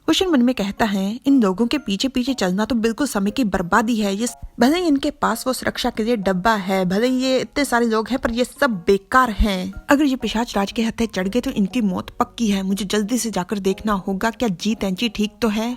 वुशन मन में कहता है, इन लोगों के पीछे पीछे चलना तो बिल्कुल समय की बर्बादी है। ये भले ही इनके पास वो सुरक्षा के लिए डब्बा है, भले ही ये इतने सारे लोग हैं, पर ये सब बेकार हैं। अगर ये पिशाच राज के हत्थे चढ़ गए तो इनकी मौत पक्की है। मुझे जल्दी से जाकर देखना होगा क्या जी तेंची ठीक तो है।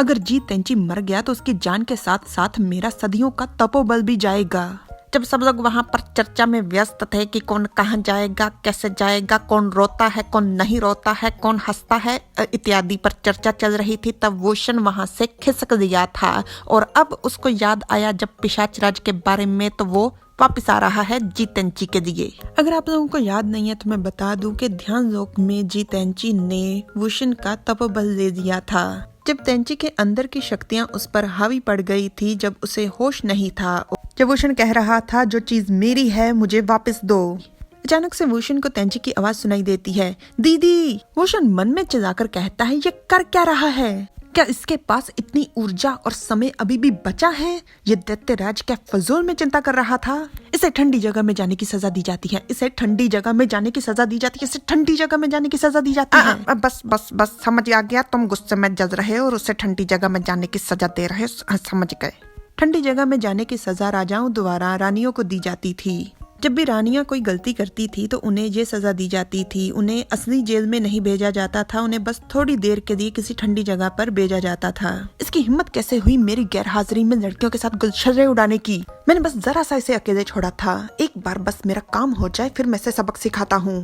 अगर जी तेंची मर गया तो उसकी जान के साथ साथ मेरा सदियों का तपोबल भी जाएगा। जब सब लोग वहाँ पर चर्चा में व्यस्त थे कि कौन कहाँ जाएगा, कैसे जाएगा, कौन रोता है, कौन नहीं रोता है, कौन हंसता है इत्यादि पर चर्चा चल रही थी, तब वुशन वहाँ से खिसक दिया था और अब उसको याद आया जब पिशाच राज के बारे में, तो वो वापिस आ रहा है जी तेंची के लिए। अगर आप लोगों को याद नहीं है तो मैं बता दूं कि ध्यान लोक में जी तेंची ने वुशन का तपोबल ले दिया था। जब तेंची के अंदर की शक्तियां उस पर हावी पड़ गई थी, जब उसे होश नहीं था, जब वुशन कह रहा था जो चीज मेरी है मुझे वापस दो, अचानक से वुशन को तेंची की आवाज सुनाई देती है, दीदी। वुशन मन में चिल्लाकर कहता है, ये कर क्या रहा है? क्या इसके पास इतनी ऊर्जा और समय अभी भी बचा है? ये दैत्यराज क्या फजूल में चिंता कर रहा था? इसे ठंडी जगह में जाने की सजा दी जाती है, इसे ठंडी जगह में जाने की सजा दी जाती है, इसे ठंडी जगह में जाने की सजा दी जाती है। बस बस बस समझ आ गया, तुम गुस्से में जल रहे हो और उसे ठंडी जगह में जाने की सजा दे रहे हो, समझ गए। ठंडी जगह में जाने की सजा राजाओं द्वारा रानियों को दी जाती थी। जब भी रानियां कोई गलती करती थी तो उन्हें ये सजा दी जाती थी। उन्हें असली जेल में नहीं भेजा जाता था, उन्हें बस थोड़ी देर के लिए किसी ठंडी जगह पर भेजा जाता था। इसकी हिम्मत कैसे हुई मेरी गैर हाजिरी में लड़कियों के साथ गुलछर्रे उड़ाने की? मैंने बस जरा सा इसे अकेले छोड़ा था। एक बार बस मेरा काम हो जाए फिर मैं इसे सबक सिखाता हूँ।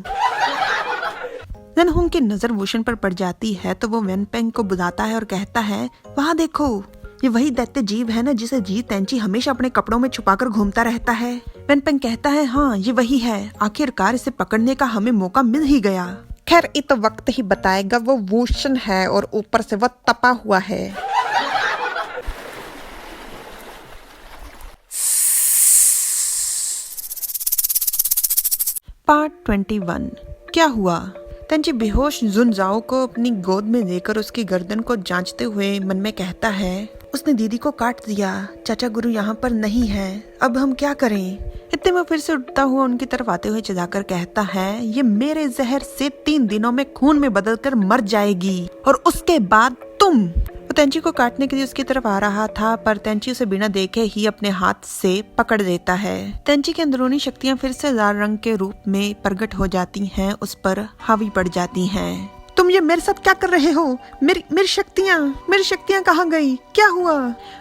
वेनहोंग की नजर वुशन पर पड़ जाती है तो वो वेनपेंग को बुलाता है और कहता है, वहाँ देखो, ये वही दैत्य जीव है ना जिसे जी तेंची हमेशा अपने कपड़ों में छुपाकर घूमता रहता है। वेनपेंग कहता है, हाँ ये वही है, आखिरकार इसे पकड़ने का हमें मौका मिल ही गया। खैर ये तो वक्त ही बताएगा, वो वुशन है और ऊपर से वो तपा हुआ है। पार्ट 21। क्या हुआ? तेंची बेहोश जुनजाओ को अपनी गोद में लेकर उसकी गर्दन को जांचते हुए मन में कहता है, उसने दीदी को काट दिया, चाचा गुरु यहाँ पर नहीं है, अब हम क्या करें? इतने में फिर से उठता हुआ उनकी तरफ आते हुए चिल्लाकर कहता है, ये मेरे जहर से 3 दिनों में खून में बदलकर मर जाएगी और उसके बाद तुम। वो तेंची को काटने के लिए उसकी तरफ आ रहा था, पर तेंची उसे बिना देखे ही अपने हाथ से पकड़ लेता है। तेंची की अंदरूनी शक्तियां फिर से लाल रंग के रूप में प्रकट हो जाती हैं, उस पर हावी पड़ जाती हैं। तुम ये मेरे साथ क्या कर रहे हो? मेरी शक्तियां कहाँ गई? क्या हुआ?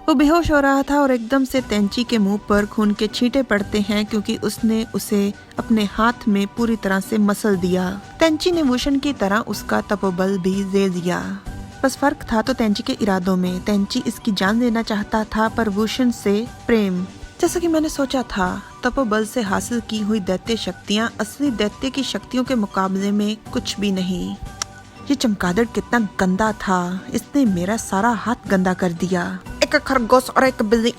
वो बेहोश हो रहा था और एकदम से तेंची के मुंह पर खून के छींटे पड़ते हैं, क्योंकि उसने उसे अपने हाथ में पूरी तरह से मसल दिया। तेंची ने वुशन की तरह उसका तपोबल भी ले लिया। बस फर्क था तो तेंची के इरादों में। तेंची इसकी जान लेना चाहता था, पर वुशन से प्रेम। जैसा कि मैंने सोचा था, तपोबल से हासिल की हुई दैत्य शक्तियाँ असली दैत्य की शक्तियों के मुकाबले में कुछ भी नहीं। ये चमगादड़ कितना गंदा था, इसने मेरा सारा हाथ गंदा कर दिया। एक खरगोश और एक बिल्ली